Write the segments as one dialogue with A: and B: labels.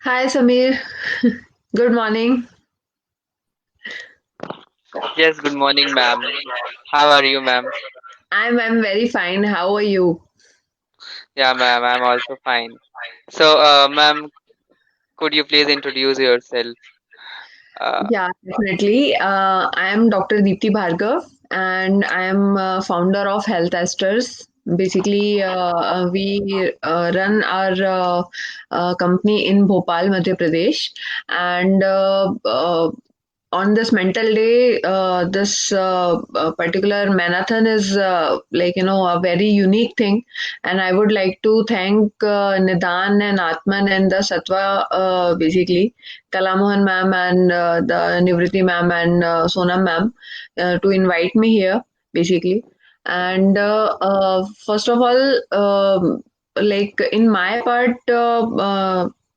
A: Hi Samir, good morning.
B: Yes, good morning, ma'am. How are you, ma'am?
A: I'm very fine. How are you?
B: Yeah, ma'am, I'm also fine. So, ma'am, could you please introduce yourself? Uh,
A: Yeah, definitely. I am Dr. Deepthi Bhargav and I am founder of Health Esters. Basically, we run our company in Bhopal, Madhya Pradesh, and on this mental day, this particular marathon is a very unique thing, and I would like to thank Nidan and Atman and the Satwa basically Kala Mohan ma'am and the Nivriti ma'am and Sonam ma'am to invite me here basically. And first of all, like in my part.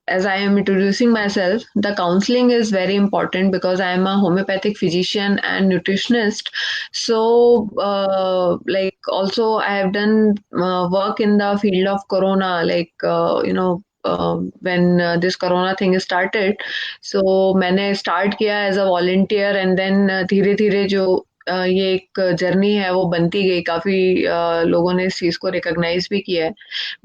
A: As I am introducing myself, the counseling is very important because I am a homeopathic physician and nutritionist. So, like, also I have done work in the field of corona, like, when this corona thing started. So, मैंने start किया as a volunteer and then धीरे धीरे जो ये एक journey है वो बनती गई काफी लोगों ने इस चीज को रिकॉग्नाइज भी किया है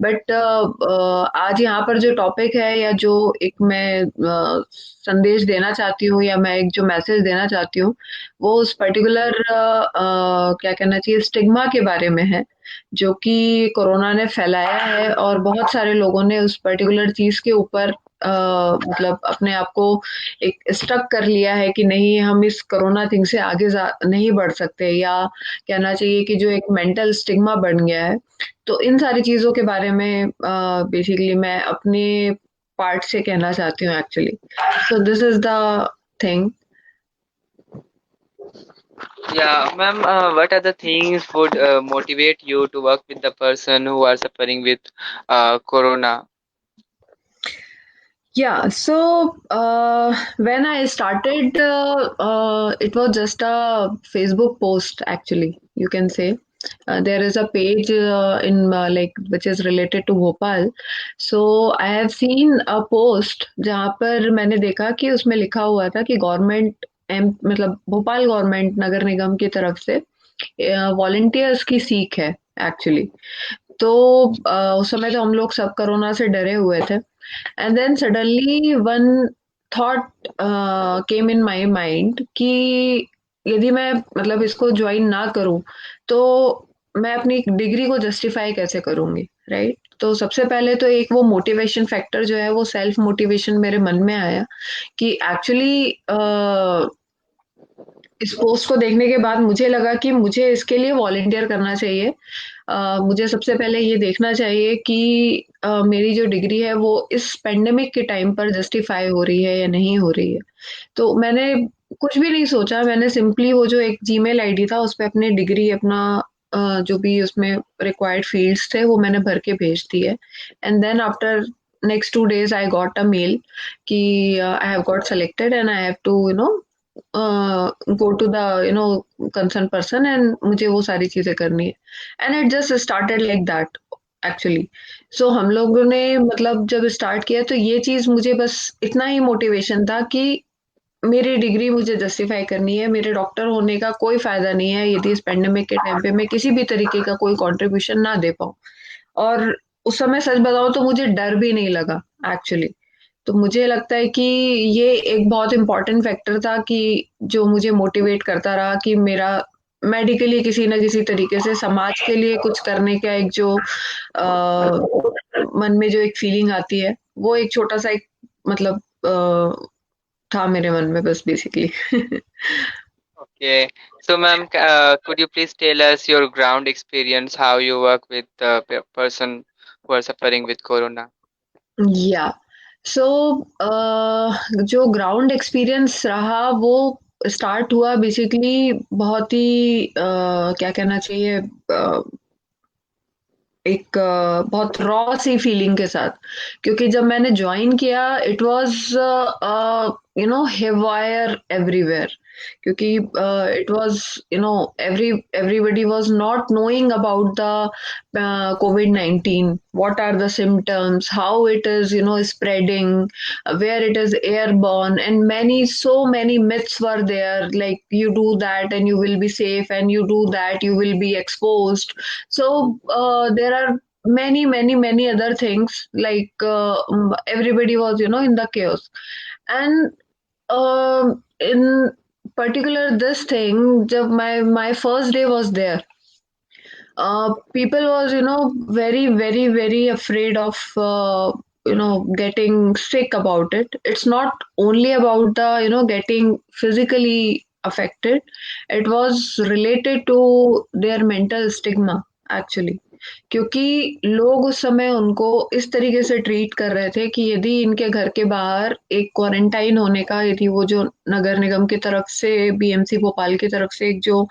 A: बट आज यहाँ पर जो टॉपिक है या जो एक मैं संदेश देना चाहती हूँ या मैं एक जो मैसेज देना चाहती हूँ वो उस पर्टिकुलर क्या कहना चाहिए स्टिग्मा के बारे में है जो कि कोरोना ने फैलाया है और बहुत सारे लोगों ने उस पर्टिकुलर चीज के ऊपर मतलब अपने आप को एक स्टक कर लिया है कि नहीं हम इस कोरोना थिंग से आगे नहीं बढ़ सकते या कहना चाहिए कि जो एक मेंटल स्टिग्मा बन गया है तो इन सारी चीज़ों के बारे में बेसिकली मैं अपने पार्ट से कहना चाहती हूँ actually so this is the thing
B: yeah, ma'am, what are the things would motivate you to work with the person who are suffering with corona?
A: Yeah, so when I started, it was just a Facebook post, actually, you can say. There is a page in like which is related to Bhopal. So I have seen a post जहाँ पर मैंने देखा कि उसमें लिखा हुआ था कि गवर्नमेंट एम मतलब भोपाल गवर्नमेंट नगर निगम की तरफ से वॉलंटियर्स की सीख है एक्चुअली तो उस समय तो हम लोग सब कोरोना से डरे हुए थे and then suddenly one thought came in my mind कि यदि मैं मतलब इसको ज्वाइन ना करूं तो मैं अपनी डिग्री को जस्टिफाई कैसे करूंगी राइट तो सबसे पहले तो एक वो मोटिवेशन फैक्टर जो है वो सेल्फ मोटिवेशन मेरे मन में आया कि एक्चुअली इस पोस्ट को देखने के बाद मुझे लगा कि मुझे इसके लिए वॉलंटियर करना चाहिए मुझे सबसे पहले ये देखना चाहिए कि मेरी जो डिग्री है वो इस पेंडेमिक के टाइम पर जस्टिफाई हो रही है या नहीं हो रही है तो मैंने कुछ भी नहीं सोचा मैंने सिंपली वो जो एक जीमेल आईडी था उस पर अपनी डिग्री अपना जो भी उसमें रिक्वायर्ड फील्ड्स थे वो मैंने भर के भेज दिए and then after next 2 days I got a mail कि I have got selected and I have to go to the concern person and मुझे वो सारी चीजें करनी है and it just started like that actually so हम लोगों ने मतलब जब स्टार्ट किया तो ये चीज मुझे बस इतना ही मोटिवेशन था कि मेरी डिग्री मुझे जस्टिफाई करनी है मेरे डॉक्टर होने का कोई फायदा नहीं है यदि इस पेंडेमिक के टाइम पे मैं किसी भी तरीके का कोई कंट्रीब्यूशन ना दे पाऊँ और उस समय सच बताऊं तो मुझे डर भी नहीं लगा एक्चुअली तो मुझे लगता है कि ये एक बहुत इम्पोर्टेंट फैक्टर था कि जो मुझे मोटिवेट करता रहा कि मेरा मेडिकली किसी ना किसी तरीके से समाज के लिए कुछ करने का एक जो मन में जो एक फीलिंग आती है वो एक छोटा सा एक मतलब था मेरे मन में बस basically
B: Okay, so ma'am, could you please tell us your ground experience, how you work with the person who are suffering with corona?
A: या सो जो ग्राउंड एक्सपीरियंस रहा वो स्टार्ट हुआ बेसिकली बहुत ही क्या कहना चाहिए एक बहुत रॉ सी फीलिंग के साथ क्योंकि जब मैंने ज्वाइन किया इट वाज हेवायर एवरीवेयर क्योंकि it was everybody was not knowing about the COVID-19, what are the symptoms, how it is spreading, where it is airborne, and so many myths were there, like you do that and you will be safe, and you do that you will be exposed. So there are many other things, like everybody was in the chaos. And in particular this thing, jab my first day was there, people was very afraid of getting sick about it. It's not only about the getting physically affected, it was related to their mental stigma actually. क्योंकि लोग उस समय उनको इस तरीके से treat कर रहे थे कि यदि इनके घर के बाहर एक क्वारंटाइन होने का, यदि वो जो नगर निगम की तरफ से, बीएमसी भोपाल की तरफ से एक जो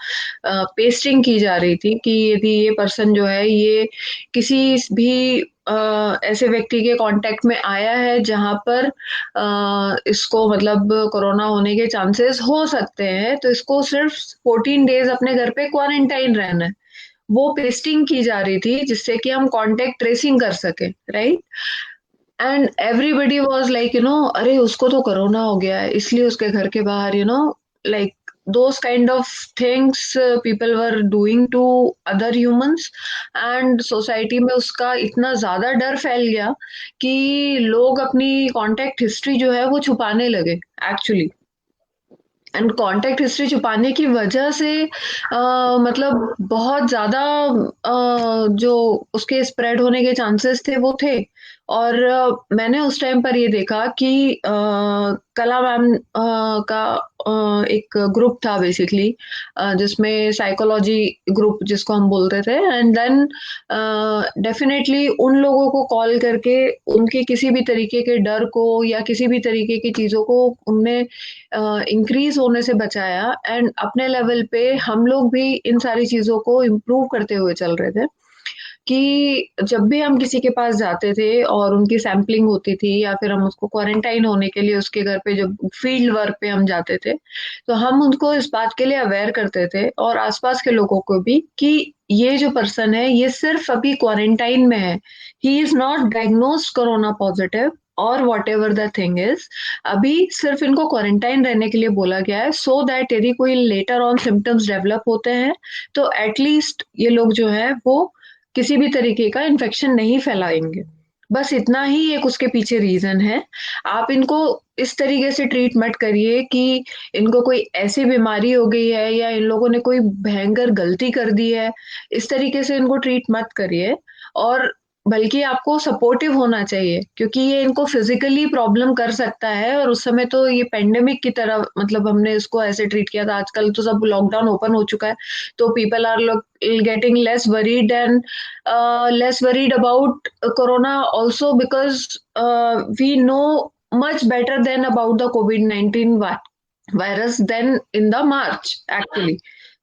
A: पेस्टिंग की जा रही थी कि यदि ये पर्सन जो है ये किसी भी ऐसे व्यक्ति के कांटेक्ट में आया है जहां पर इसको मतलब कोरोना होने के चांसेस हो सकते हैं, तो इसको सिर्फ 14 डेज अपने घर पे क्वारंटाइन रहना है। वो पेस्टिंग की जा रही थी जिससे कि हम कांटेक्ट ट्रेसिंग कर सके, right. And everybody was like अरे उसको तो कोरोना हो गया है इसलिए उसके घर के बाहर like those kind of things people were doing to other humans, and society में उसका इतना ज्यादा डर फैल गया कि लोग अपनी कांटेक्ट हिस्ट्री जो है वो छुपाने लगे एक्चुअली। एंड कांटेक्ट हिस्ट्री छुपाने की वजह से मतलब बहुत ज्यादा जो उसके स्प्रेड होने के चांसेस थे वो थे। और मैंने उस टाइम पर ये देखा कि कला मैम का एक ग्रुप था बेसिकली, जिसमें साइकोलॉजी ग्रुप जिसको हम बोलते थे, एंड देन डेफिनेटली उन लोगों को कॉल करके उनके किसी भी तरीके के डर को या किसी भी तरीके की चीजों को उनने इंक्रीज होने से बचाया। एंड अपने लेवल पे हम लोग भी इन सारी चीजों को इम्प्रूव करते हुए चल रहे थे कि जब भी हम किसी के पास जाते थे और उनकी सैम्पलिंग होती थी या फिर हम उसको क्वारंटाइन होने के लिए उसके घर पे जब फील्ड वर्क पे हम जाते थे, तो हम उनको इस बात के लिए अवेयर करते थे और आसपास के लोगों को भी कि ये जो पर्सन है ये सिर्फ अभी क्वारंटाइन में है, he is not diagnosed corona positive और whatever the thing is, अभी सिर्फ इनको क्वारंटाइन रहने के लिए बोला गया है, सो दैट यदि कोई लेटर ऑन सिम्टम्स डेवलप होते हैं तो एटलीस्ट ये लोग जो है वो किसी भी तरीके का इन्फेक्शन नहीं फैलाएंगे। बस इतना ही एक उसके पीछे रीजन है। आप इनको इस तरीके से ट्रीट मत करिए कि इनको कोई ऐसी बीमारी हो गई है या इन लोगों ने कोई भयंकर गलती कर दी है, इस तरीके से इनको ट्रीट मत करिए। और बल्कि आपको सपोर्टिव होना चाहिए क्योंकि ये इनको फिजिकली प्रॉब्लम कर सकता है। और उस समय तो ये पेंडेमिक की तरह मतलब हमने इसको ऐसे ट्रीट किया था। आजकल तो सब लॉकडाउन ओपन हो चुका है तो people are getting less worried and less worried about corona also, because we know much better than about the COVID-19 virus than in the March actually.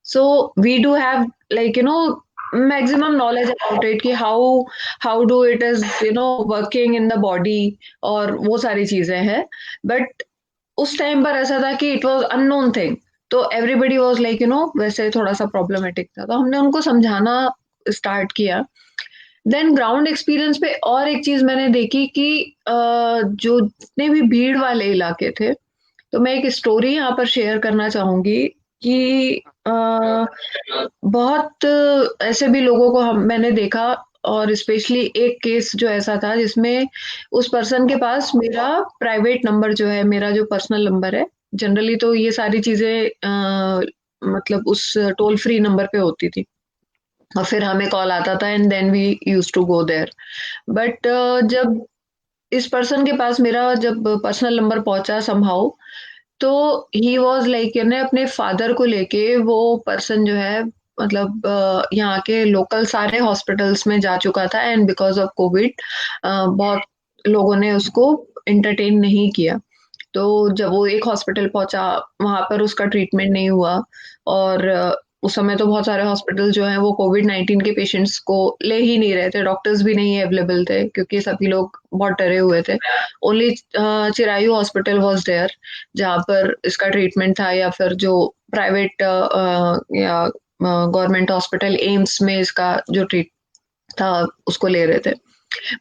A: So we do have like maximum knowledge about it कि how do it is working in the body और वो सारी चीजें हैं। But उस time पर ऐसा था कि इट वाज अननोन थिंग, तो एवरीबडी वाज लाइक वैसे थोड़ा सा प्रॉब्लमेटिक था, तो हमने उनको समझाना स्टार्ट किया। देन ग्राउंड एक्सपीरियंस पे और एक चीज मैंने देखी कि जो जितने भी भीड़ वाले इलाके थे, तो मैं एक स्टोरी यहाँ पर शेयर करना चाहूंगी कि बहुत ऐसे भी लोगों को मैंने देखा, और स्पेशली एक केस जो ऐसा था जिसमें उस पर्सन के पास मेरा प्राइवेट नंबर जो है, मेरा जो पर्सनल नंबर है, जनरली तो ये सारी चीजें मतलब उस टोल फ्री नंबर पे होती थी और फिर हमें कॉल आता था and then we use to go there. But जब इस पर्सन के पास मेरा जब पर्सनल नंबर पहुंचा समहाउ, तो ही वॉज लाइक अपने फादर को लेके वो पर्सन जो है मतलब यहाँ के लोकल सारे हॉस्पिटल्स में जा चुका था एंड बिकॉज ऑफ कोविड बहुत लोगों ने उसको एंटरटेन नहीं किया। तो जब वो एक हॉस्पिटल पहुंचा वहां पर उसका ट्रीटमेंट नहीं हुआ और उस समय तो बहुत सारे हॉस्पिटल जो हैं वो कोविड-19 के पेशेंट्स को ले ही नहीं रहे थे, डॉक्टर्स भी नहीं अवेलेबल थे क्योंकि सभी लोग बहुत डरे हुए थे। Only Chirayu hospital was there जहाँ पर इसका ट्रीटमेंट था, या फिर जो प्राइवेट या गवर्नमेंट हॉस्पिटल एम्स में इसका जो ट्रीट था उसको ले रहे थे।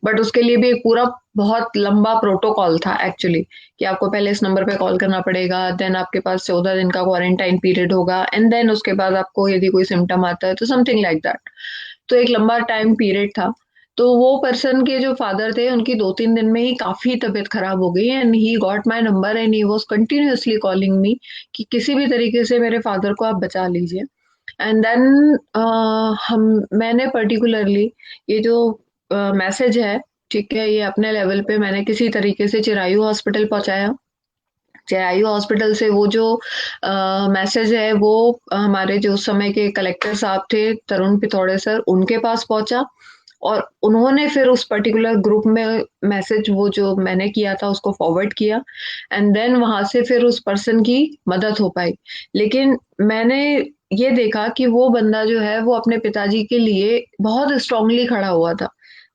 A: बट उसके लिए भी एक पूरा बहुत लंबा प्रोटोकॉल था एक्चुअली, कि आपको पहले इस नंबर पे कॉल करना पड़ेगा, देन आपके पास 14 दिन का क्वारंटाइन पीरियड होगा, एंड देन उसके बाद आपको यदि कोई सिम्टम आता है तो समथिंग लाइक दैट। तो एक लंबा टाइम पीरियड था। तो वो पर्सन के जो फादर थे उनकी 2-3 दिन में ही काफी तबीयत खराब हो गई, and he got my number and he was continuously calling me कि किसी भी तरीके से मेरे फादर को आप बचा लीजिए। एंड देन हम मैंने पर्टिकुलरली ये जो मैसेज है, ठीक है, ये अपने लेवल पे मैंने किसी तरीके से चिरायू हॉस्पिटल पहुंचाया। चिरायू हॉस्पिटल से वो जो मैसेज है वो हमारे जो उस समय के कलेक्टर साहब थे, तरुण पिथौड़े सर, उनके पास पहुंचा, और उन्होंने फिर उस पर्टिकुलर ग्रुप में मैसेज वो जो मैंने किया था उसको फॉरवर्ड किया, एंड देन वहां से फिर उस पर्सन की मदद हो पाई। लेकिन मैंने ये देखा कि वो बंदा जो है वो अपने पिताजी के लिए बहुत स्ट्रांगली खड़ा हुआ था।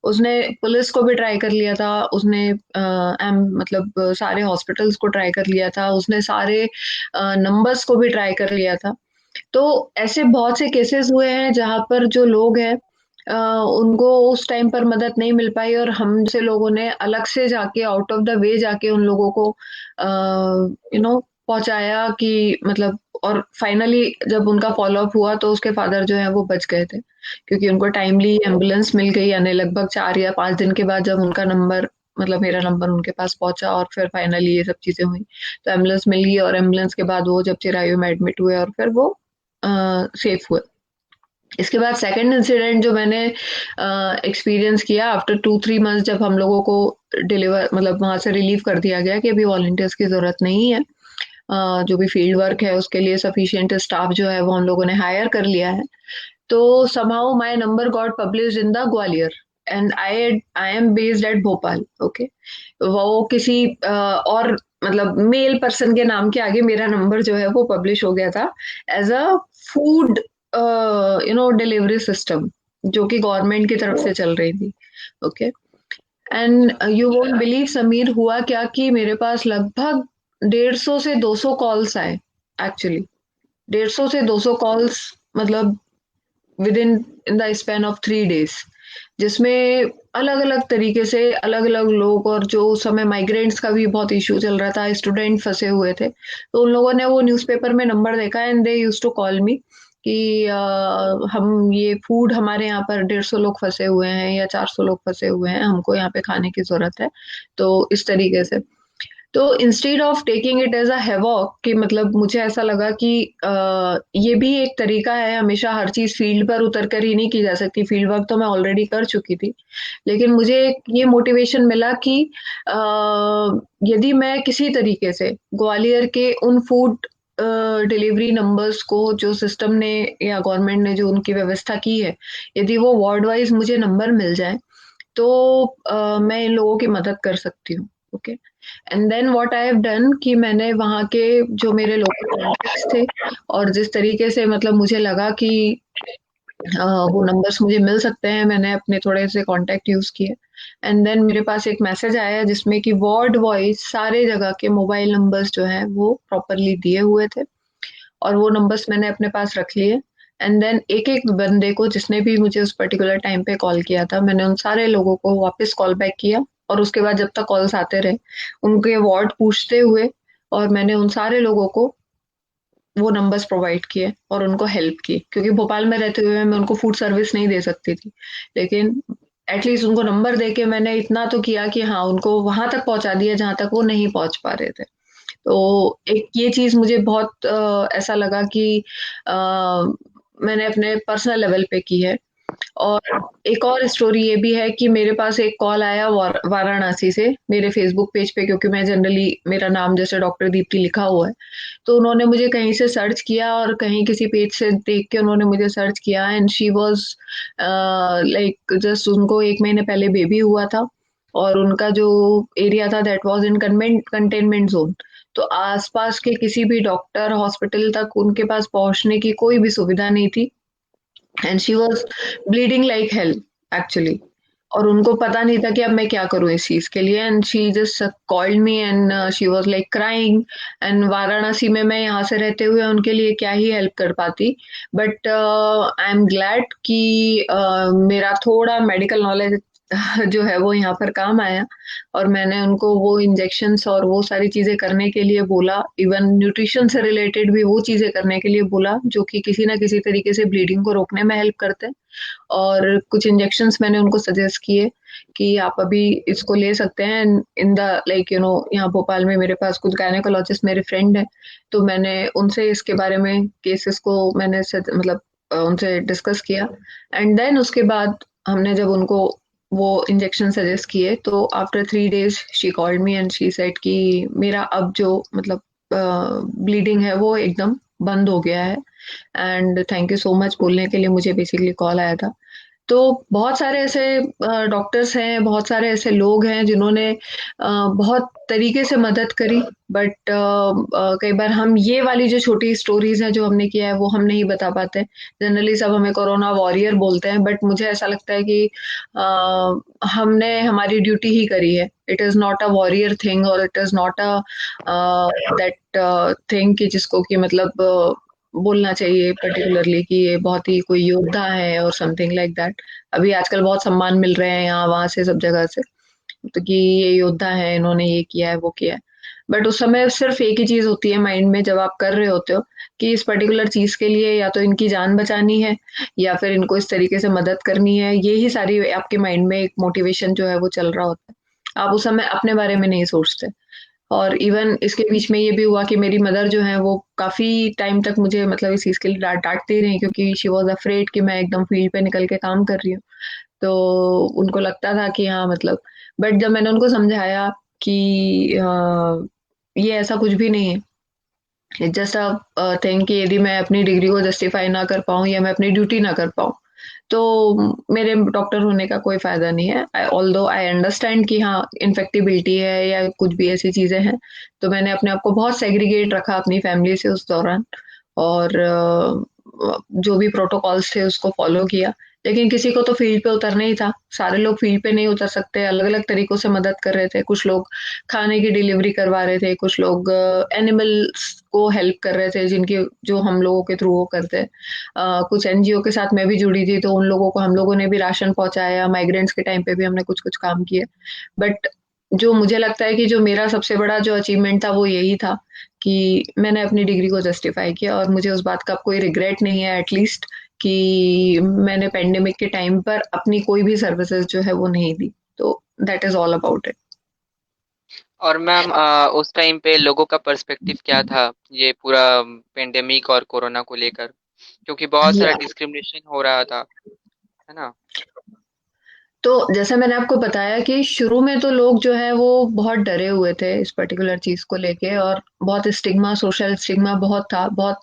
A: उसने पुलिस को भी ट्राई कर लिया था, उसने मतलब सारे हॉस्पिटल्स को ट्राई कर लिया था, उसने सारे नंबर्स को भी ट्राई कर लिया था। तो ऐसे बहुत से केसेस हुए हैं जहाँ पर जो लोग हैं उनको उस टाइम पर मदद नहीं मिल पाई, और हम जैसे लोगों ने अलग से जाके आउट ऑफ द वे जाके उन लोगों को पहुंचाया कि मतलब, और फाइनली जब उनका फॉलो अप हुआ तो उसके फादर जो है वो बच गए थे, क्योंकि उनको टाइमली एम्बुलेंस मिल गई, यानी लगभग 4 या 5 दिन के बाद जब उनका नंबर, मतलब मेरा नंबर उनके पास पहुंचा और फिर फाइनली ये सब चीजें हुई, तो एम्बुलेंस मिल गई, और एम्बुलेंस के बाद वो जब चिरायू में एडमिट हुए और फिर वो सेफ हुए। इसके बाद सेकंड इंसिडेंट जो मैंने एक्सपीरियंस किया आफ्टर 2-3 मंथ्स, जब हम लोगों को डिलीवर मतलब वहां से रिलीव कर दिया गया कि अभी वॉलंटियर्स की जरूरत नहीं है, जो भी फील्ड वर्क है उसके लिए सफिशिएंट स्टाफ जो है वो हम लोगों ने हायर कर लिया है। तो somehow my number got published in the Gwalior, and I am based at Bhopal. Okay, वो किसी और मतलब मेल पर्सन के नाम के आगे मेरा नंबर जो है वो पब्लिश हो गया था as a food delivery system, जो कि गवर्नमेंट की तरफ से चल रही थी। Okay, and you won't believe Sameer, हुआ क्या कि मेरे पास लगभग 150 से 200 कॉल्स आए एक्चुअली। 150 से 200 कॉल्स, मतलब with in the span of 3 days, जिसमें अलग अलग तरीके से अलग अलग लोग, और जो उस समय माइग्रेंट्स का भी बहुत इश्यू चल रहा था, स्टूडेंट फंसे हुए थे, तो उन लोगों ने वो न्यूज़पेपर में नंबर देखा and they use to call me कि हम ये फूड, हमारे यहाँ पर 150 लोग फंसे हुए हैं या 400 लोग फंसे हुए हैं, हमको यहाँ पे खाने की जरूरत है। तो इस तरीके से, तो instead of taking it as a havoc, कि मतलब मुझे ऐसा लगा कि ये भी एक तरीका है, हमेशा हर चीज फील्ड पर उतर कर ही नहीं की जा सकती, फील्ड वर्क तो मैं ऑलरेडी कर चुकी थी। लेकिन मुझे ये मोटिवेशन मिला कि यदि मैं किसी तरीके से ग्वालियर के उन फूड डिलीवरी नंबर्स को, जो सिस्टम ने या गवर्नमेंट ने जो उनकी व्यवस्था की है, यदि वो वार्ड वाइज मुझे नंबर मिल जाए तो मैं इन लोगों की मदद कर सकती हूँ। Okay, and then what I have done कि मैंने वहाँ के जो मेरे लोकल कॉन्टेक्ट्स थे, और जिस तरीके से मतलब मुझे लगा कि वो नंबर्स मुझे मिल सकते हैं, मैंने अपने थोड़े से कॉन्टेक्ट यूज किए, एंड देन मेरे पास एक मैसेज आया जिसमें कि वार्ड वाइज सारे जगह के मोबाइल नंबर्स जो हैं वो प्रॉपरली दिए हुए थे, और वो नंबर्स मैंने अपने पास रख लिए। एंड देन एक एक बंदे को, जिसने भी मुझे उस पर्टिकुलर टाइम पे कॉल किया था, मैंने उन सारे लोगों को वापस कॉल बैक किया, और उसके बाद जब तक कॉल्स आते रहे उनके वार्ड पूछते हुए, और मैंने उन सारे लोगों को वो नंबर्स प्रोवाइड किए और उनको हेल्प की, क्योंकि भोपाल में रहते हुए मैं उनको फूड सर्विस नहीं दे सकती थी, लेकिन एटलीस्ट उनको नंबर दे के मैंने इतना तो किया कि हाँ, उनको वहां तक पहुंचा दिया जहां तक वो नहीं पहुंच पा रहे थे। तो एक ये चीज मुझे बहुत ऐसा लगा कि अ, मैंने अपने पर्सनल लेवल पे की है। और एक और स्टोरी ये भी है कि मेरे पास एक कॉल आया वाराणसी से मेरे फेसबुक पेज पे, क्योंकि मैं जनरली मेरा नाम जैसे डॉक्टर दीप्ति लिखा हुआ है, तो उन्होंने मुझे कहीं से सर्च किया और कहीं किसी पेज से देख के उन्होंने मुझे सर्च किया, and she was like just, उनको 1 महीने पहले बेबी हुआ था, और उनका जो एरिया था that was in containment zone. तो आसपास के किसी भी डॉक्टर हॉस्पिटल तक उनके पास पहुंचने की कोई भी सुविधा नहीं थी। And she was bleeding like hell actually. और उनको पता नहीं था कि अब मैं क्या करूं इस चीज के लिए। And she just called me and she was like crying. And Varanasi में मैं यहाँ से रहते हुए उनके लिए क्या ही हेल्प कर पाती। बट आई एम ग्लैड कि मेरा थोड़ा मेडिकल नॉलेज जो है वो यहाँ पर काम आया। और मैंने उनको वो इंजेक्शन्स और वो सारी चीजें करने के लिए बोला, इवन न्यूट्रिशन से रिलेटेड भी वो चीजें करने के लिए बोला, जो कि किसी ना किसी तरीके से ब्लीडिंग को रोकने में हेल्प करते हैं। और कुछ इंजेक्शंस मैंने उनको सजेस्ट किए कि आप अभी इसको ले सकते हैं इन द लाइक यहाँ भोपाल में मेरे पास कुछ गायनेकोलॉजिस्ट मेरे फ्रेंड है। तो मैंने उनसे इसके बारे में केसेस को मैंने मतलब उनसे डिस्कस किया। एंड देन उसके बाद हमने जब उनको वो इंजेक्शन सजेस्ट किए तो after 3 days she called me and she said कि मेरा अब जो मतलब ब्लीडिंग है वो एकदम बंद हो गया है। And thank you so much बोलने के लिए मुझे बेसिकली कॉल आया था। तो बहुत सारे ऐसे डॉक्टर्स हैं, बहुत सारे ऐसे लोग हैं जिन्होंने बहुत तरीके से मदद करी। बट कई बार हम ये वाली जो छोटी स्टोरीज हैं जो हमने किया है वो हम नहीं बता पाते। जनरली सब हमें कोरोना वॉरियर बोलते हैं, बट मुझे ऐसा लगता है कि हमने हमारी ड्यूटी ही करी है। It is not a warrior thing और it is not a that thing कि जिसको कि मतलब बोलना चाहिए पर्टिकुलरली कि ये बहुत ही कोई योद्धा है और समथिंग लाइक दैट। अभी आजकल बहुत सम्मान मिल रहे हैं यहाँ वहां से सब जगह से, तो कि ये योद्धा है, इन्होंने ये किया है वो किया है। बट उस समय सिर्फ एक ही चीज होती है माइंड में जब आप कर रहे होते हो कि इस पर्टिकुलर चीज के लिए या तो इनकी जान बचानी है या फिर इनको इस तरीके से मदद करनी है। ये ही सारी आपके माइंड में एक मोटिवेशन जो है वो चल रहा होता है। आप उस समय अपने बारे में नहीं सोचते। और इवन इसके बीच में ये भी हुआ कि मेरी मदर जो है वो काफी टाइम तक मुझे मतलब इस चीज के लिए डांटती रही, क्योंकि शी वॉज अफ्रेड कि मैं एकदम फील्ड पे निकल के काम कर रही हूँ। तो उनको लगता था कि हाँ मतलब, बट जब मैंने उनको समझाया कि ये ऐसा कुछ भी नहीं है, इट्स जस्ट अ थिंग कि यदि मैं अपनी डिग्री को जस्टिफाई ना कर पाऊँ या मैं अपनी ड्यूटी ना कर पाऊँ तो मेरे डॉक्टर होने का कोई फायदा नहीं है। ऑल्दो आई अंडरस्टैंड कि हाँ इन्फेक्टिबिलिटी है या कुछ भी ऐसी चीजें हैं। तो मैंने अपने आप को बहुत सेग्रीगेट रखा अपनी फैमिली से उस दौरान। और जो भी प्रोटोकॉल्स थे उसको फॉलो किया। लेकिन किसी को तो फील्ड पे उतरना ही था। सारे लोग फील्ड पे नहीं उतर सकते, अलग अलग तरीकों से मदद कर रहे थे। कुछ लोग खाने की डिलीवरी करवा रहे थे, कुछ लोग एनिमल्स को हेल्प कर रहे थे जिनकी जो हम लोगों के थ्रू वो करते हैं। कुछ एनजीओ के साथ मैं भी जुड़ी थी तो उन लोगों को हम लोगों ने भी राशन पहुंचाया। माइग्रेंट्स के टाइम पे भी हमने कुछ कुछ काम किए। बट जो मुझे लगता है कि जो मेरा सबसे बड़ा जो अचीवमेंट था वो यही था कि मैंने अपनी डिग्री को जस्टिफाई किया। और मुझे उस बात का अब कोई रिग्रेट नहीं है एटलीस्ट कि मैंने पेंडेमिक के टाइम पर अपनी कोई भी सर्विसेज जो है वो नहीं दी। तो that is all about it.
B: और मैम उस टाइम पे लोगों का पर्सपेक्टिव क्या था ये पूरा पेंडेमिक और कोरोना को लेकर, क्योंकि बहुत सारा डिस्क्रिमिनेशन हो रहा था, है ना?
A: तो जैसे मैंने आपको बताया कि शुरू में तो लोग जो है वो बहुत डरे हुए थे इस पर्टिकुलर चीज को लेके। और बहुत स्टिग्मा, सोशल स्टिग्मा बहुत था। बहुत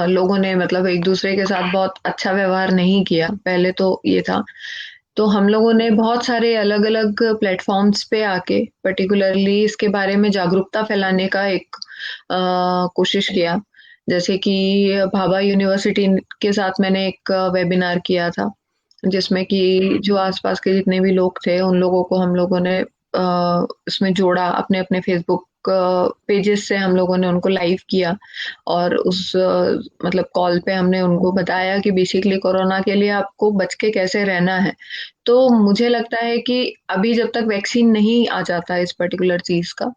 A: लोगों ने मतलब एक दूसरे के साथ बहुत अच्छा व्यवहार नहीं किया पहले, तो ये था। तो हम लोगों ने बहुत सारे अलग अलग प्लेटफॉर्म्स पे आके पर्टिकुलरली इसके बारे में जागरूकता फैलाने का एक कोशिश किया। जैसे कि भाभा यूनिवर्सिटी के साथ मैंने एक वेबिनार किया था जिसमें कि जो आसपास के जितने भी लोग थे उन लोगों को हम लोगों ने इसमें जोड़ा। अपने अपने फेसबुक पेजेस से हम लोगों ने उनको लाइव किया। और उस मतलब कॉल पे हमने उनको बताया कि बेसिकली कोरोना के लिए आपको बच के कैसे रहना है। तो मुझे लगता है कि अभी जब तक वैक्सीन नहीं आ जाता इस पर्टिकुलर चीज का,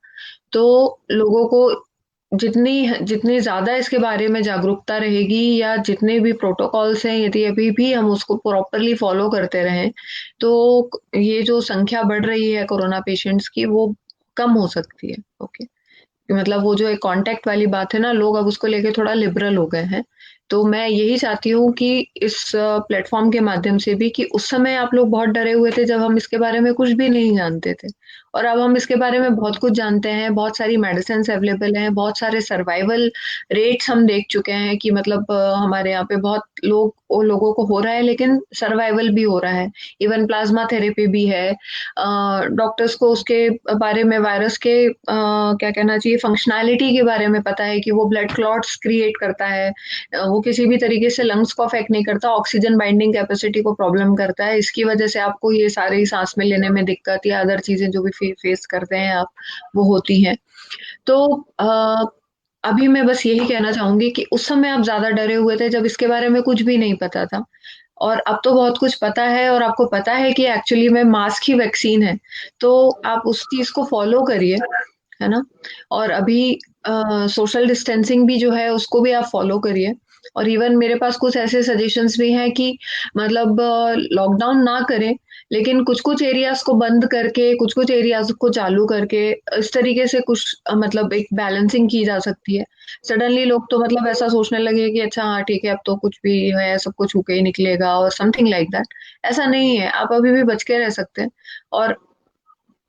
A: तो लोगों को जितनी जितनी ज्यादा इसके बारे में जागरूकता रहेगी या जितने भी प्रोटोकॉल्स हैं यदि अभी भी हम उसको प्रॉपरली फॉलो करते रहें तो ये जो संख्या बढ़ रही है कोरोना पेशेंट्स की वो कम हो सकती है। ओके, मतलब वो जो एक कांटेक्ट वाली बात है ना, लोग अब उसको लेके थोड़ा लिबरल हो गए हैं। तो मैं यही चाहती हूँ कि इस प्लेटफॉर्म के माध्यम से भी कि उस समय आप लोग बहुत डरे हुए थे जब हम इसके बारे में कुछ भी नहीं जानते थे। और अब हम इसके बारे में बहुत कुछ जानते हैं, बहुत सारी मेडिसिन अवेलेबल हैं, बहुत सारे सर्वाइवल रेट्स हम देख चुके हैं कि मतलब हमारे यहाँ पे बहुत वो लोगों को हो रहा है, लेकिन सर्वाइवल भी हो रहा है। इवन प्लाज्मा थेरेपी भी है। डॉक्टर्स को उसके बारे में, वायरस के क्या कहना चाहिए, फंक्शनैलिटी के बारे में पता है कि वो ब्लड क्लॉट्स क्रिएट करता है, वो किसी भी तरीके से लंग्स को अफेक्ट नहीं करता, ऑक्सीजन बाइंडिंग कैपेसिटी को प्रॉब्लम करता है। इसकी वजह से आपको ये सारी सांस में लेने में दिक्कत या अदर चीजें जो भी फेस करते हैं आप, वो होती हैं। तो अभी मैं बस यही कहना चाहूंगी कि उस समय आप ज्यादा डरे हुए थे जब इसके बारे में कुछ भी नहीं पता था, और अब तो बहुत कुछ पता है और आपको पता है कि एक्चुअली में मास्क ही वैक्सीन है। तो आप उस चीज को फॉलो करिए, है ना। और अभी सोशल डिस्टेंसिंग भी जो है उसको भी आप फॉलो करिए। और इवन मेरे पास कुछ ऐसे सजेशंस भी हैं कि मतलब लॉकडाउन ना करें, लेकिन कुछ कुछ एरियाज को बंद करके कुछ कुछ एरियाज को चालू करके इस तरीके से कुछ मतलब एक बैलेंसिंग की जा सकती है। सडनली लोग तो मतलब ऐसा सोचने लगे कि अच्छा हाँ ठीक है, अब तो कुछ भी है, सब कुछ होके ही निकलेगा और समथिंग लाइक दैट। ऐसा नहीं है, आप अभी भी बच के रह सकते हैं। और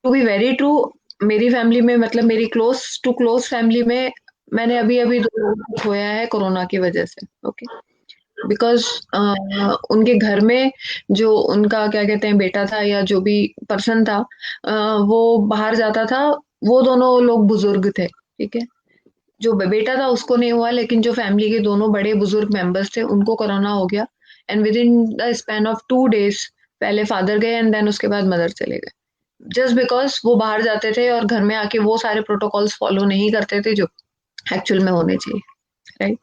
A: टू बी वेरी ट्रू, मेरी फैमिली में, मतलब मेरी क्लोज टू क्लोज फैमिली में, मैंने अभी अभी 2 लोगों को खोया है कोरोना की वजह से। ओके, बिकॉज उनके घर में जो उनका क्या कहते हैं बेटा था या जो भी पर्सन था, वो बाहर जाता था। वो दोनों लोग बुजुर्ग थे, ठीक है। जो बेटा था उसको नहीं हुआ, लेकिन जो फैमिली के दोनों बड़े बुजुर्ग मेंबर्स थे उनको कोरोना हो गया। And with in the span of 2 days, पहले फादर गए एंड देन उसके बाद मदर चले गए, जस्ट बिकॉज वो बाहर जाते थे और घर में आके वो सारे प्रोटोकॉल्स फॉलो नहीं करते थे जो एक्चुअल में होने चाहिए, राइट।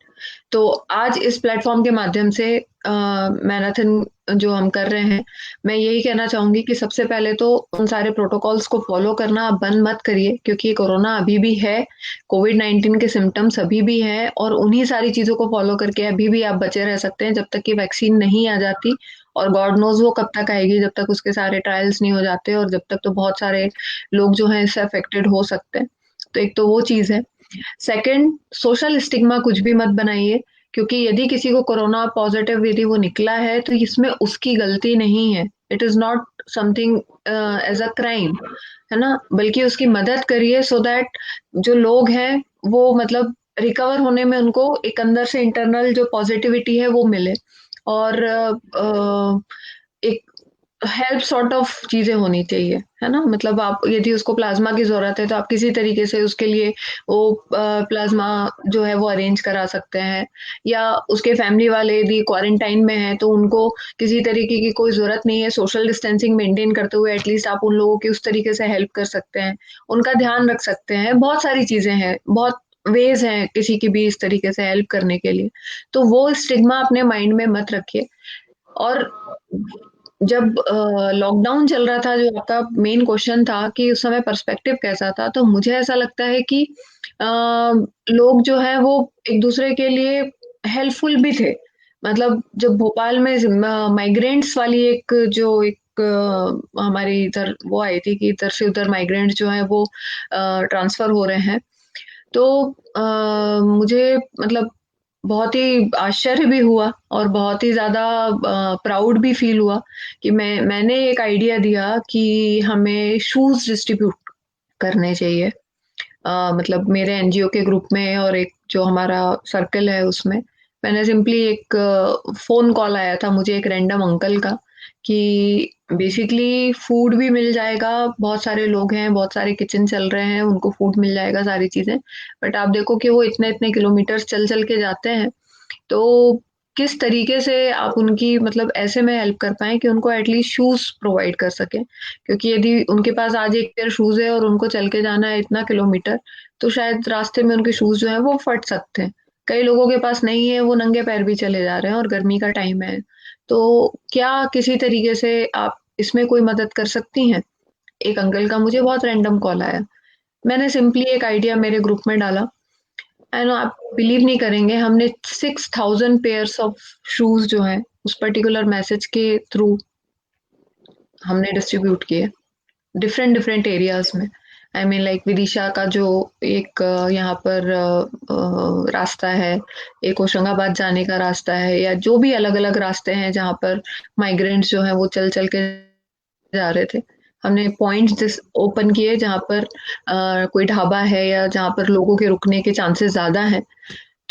A: तो आज इस प्लेटफॉर्म के माध्यम से मैराथन जो हम कर रहे हैं, मैं यही कहना चाहूंगी कि सबसे पहले तो उन सारे प्रोटोकॉल्स को फॉलो करना आप बंद मत करिए, क्योंकि ये कोरोना अभी भी है, कोविड-19 के सिम्टम्स अभी भी हैं, और उन्हीं सारी चीजों को फॉलो करके अभी भी आप बचे रह सकते हैं जब तक कि वैक्सीन नहीं आ जाती। और गॉड नोज वो कब तक आएगी, जब तक उसके सारे ट्रायल्स नहीं हो जाते, और जब तक तो बहुत सारे लोग जो हैं इससे अफेक्टेड हो सकते हैं। तो एक तो वो चीज है। सेकंड, सोशल स्टिग्मा कुछ भी मत बनाइए, क्योंकि यदि किसी को कोरोना पॉजिटिव यदि वो निकला है तो इसमें उसकी गलती नहीं है। It is not something as a crime, है ना। बल्कि उसकी मदद करिए सो दैट जो लोग हैं वो मतलब रिकवर होने में उनको एक अंदर से इंटरनल जो पॉजिटिविटी है वो मिले। और एक हेल्प सॉर्ट ऑफ चीजें होनी चाहिए, है ना। मतलब आप यदि उसको प्लाज्मा की जरूरत है तो आप किसी तरीके से उसके लिए वो प्लाज्मा जो है वो अरेंज करा सकते हैं। या उसके फैमिली वाले यदि क्वारंटाइन में है तो उनको किसी तरीके की कोई जरूरत नहीं है, सोशल डिस्टेंसिंग मेंटेन करते हुए एटलीस्ट आप उन लोगों की उस तरीके से हेल्प कर सकते हैं, उनका ध्यान रख सकते हैं। बहुत सारी चीजें हैं, बहुत वेज हैं किसी की भी इस तरीके से हेल्प करने के लिए। तो वो स्टिग्मा अपने माइंड में मत रखिए। और जब लॉकडाउन चल रहा था, जो आपका मेन क्वेश्चन था कि उस समय पर्सपेक्टिव कैसा था, तो मुझे ऐसा लगता है कि अ, लोग जो है वो एक दूसरे के लिए हेल्पफुल भी थे। मतलब जब भोपाल में माइग्रेंट्स वाली एक हमारी इधर वो आई थी कि इधर से उधर माइग्रेंट्स जो है वो ट्रांसफर हो रहे हैं, तो मुझे मतलब बहुत ही आश्चर्य भी हुआ और बहुत ही ज़्यादा प्राउड भी फील हुआ कि मैंने एक आइडिया दिया कि हमें शूज़ डिस्ट्रीब्यूट करने चाहिए। मतलब मेरे एनजीओ के ग्रुप में और एक जो हमारा सर्कल है उसमें, मैंने सिंपली एक फ़ोन कॉल आया था मुझे एक रैंडम अंकल का कि बेसिकली फूड भी मिल जाएगा, बहुत सारे लोग हैं, बहुत सारे किचन चल रहे हैं, उनको फूड मिल जाएगा, सारी चीज़ें। बट आप देखो कि वो इतने-इतने किलोमीटर्स चल-चल के जाते हैं, तो किस तरीके से आप उनकी मतलब ऐसे में हेल्प कर पाएँ कि उनको एटलीस्ट शूज़ प्रोवाइड कर सकें। क्योंकि यदि उनके पास आज एक पेयर शूज़ है और उनको चल के जाना है इतना किलोमीटर, तो शायद रास्ते में उनके शूज़ जो हैं वो फट सकते हैं। कई लोगों के पास नहीं है, वो नंगे पैर भी चले जा रहे हैं और गर्मी का टाइम है। तो क्या किसी तरीके से आप इसमें कोई मदद कर सकती हैं? एक अंकल का मुझे बहुत रैंडम कॉल आया। मैंने सिंपली एक आइडिया मेरे ग्रुप में डाला, एंड आप बिलीव नहीं करेंगे, हमने 6000 पेयर्स ऑफ शूज जो हैं उस पर्टिकुलर मैसेज के थ्रू हमने डिस्ट्रीब्यूट किए डिफरेंट डिफरेंट एरियाज में। आई मीन लाइक विदिशा का जो एक यहाँ पर रास्ता है, एक होशंगाबाद जाने का रास्ता है, या जो भी अलग अलग रास्ते हैं जहाँ पर माइग्रेंट्स जो हैं वो चल चल के जा रहे थे, हमने पॉइंट्स ओपन किए जहाँ पर कोई ढाबा है या जहाँ पर लोगों के रुकने के चांसेस ज्यादा हैं।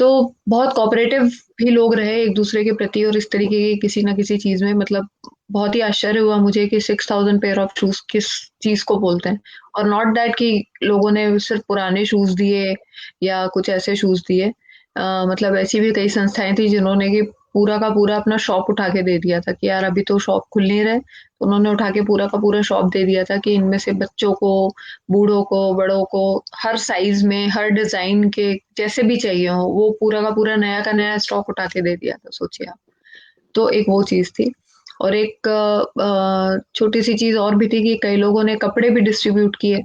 A: तो बहुत कोऑपरेटिव भी लोग रहे एक दूसरे के प्रति, और इस तरीके की किसी ना किसी चीज में, मतलब बहुत ही आश्चर्य हुआ मुझे कि 6,000 पेयर ऑफ शूज किस चीज को बोलते हैं। और नॉट दैट कि लोगों ने सिर्फ पुराने शूज दिए या कुछ ऐसे शूज दिए। मतलब ऐसी भी कई संस्थाएं थी जिन्होंने कि पूरा का पूरा अपना शॉप उठा के दे दिया था कि यार अभी तो शॉप खुल नहीं रहे, तो उन्होंने उठा के पूरा का पूरा शॉप दे दिया था कि इनमें से बच्चों को, बूढ़ों को, बड़ों को, हर साइज में, हर डिजाइन के जैसे भी चाहिए हो, वो पूरा का पूरा नया का नया स्टॉक उठा के दे दिया था, सोचिए आप। तो एक वो चीज थी। और एक छोटी सी चीज और भी थी कि कई लोगों ने कपड़े भी डिस्ट्रीब्यूट किए।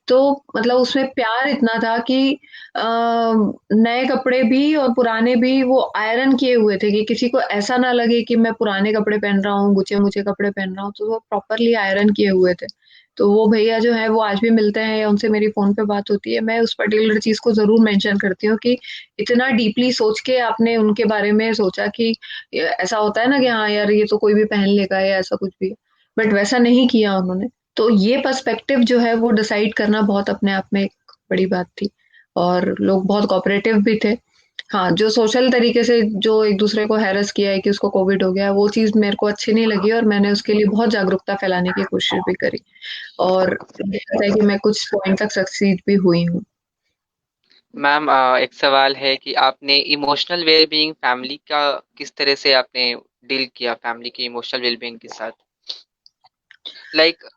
A: तो मतलब उसमें प्यार इतना था कि अ, नए कपड़े भी और पुराने भी वो आयरन किए हुए थे कि किसी को ऐसा ना लगे कि मैं पुराने कपड़े पहन रहा हूँ, गुचे मुचे कपड़े पहन रहा हूँ, तो वो प्रॉपरली आयरन किए हुए थे। तो वो भैया जो है वो आज भी मिलते हैं या उनसे मेरी फोन पे बात होती है, मैं उस पर्टिकुलर चीज को जरूर मेंशन करती हूँ कि इतना डीपली सोच के आपने उनके बारे में सोचा कि ऐसा होता है ना कि हाँ यार ये तो कोई भी पहन लेगा या ऐसा कुछ भी, बट वैसा नहीं किया उन्होंने। तो ये पर्सपेक्टिव जो है वो डिसाइड करना बहुत अपने आप में एक बड़ी बात थी। और लोग बहुत कोऑपरेटिव भी थे। हाँ, जो सोशल तरीके से जो एक दूसरे को हैरेस किया है कि उसको कोविड हो गया, वो चीज मेरे को अच्छी नहीं लगी और मैंने उसके लिए बहुत जागरूकता फैलाने की कोशिश भी करी। और मुझे लगता है कि मैं कुछ पॉइंट तक सक्सीड भी हुई हूँ।
B: मैम एक सवाल है कि आपने इमोशनल वेलबीइंग फैमिली का किस तरह से आपने डील किया फैमिली की इमोशनल वेलबीइंग के साथ? लाइक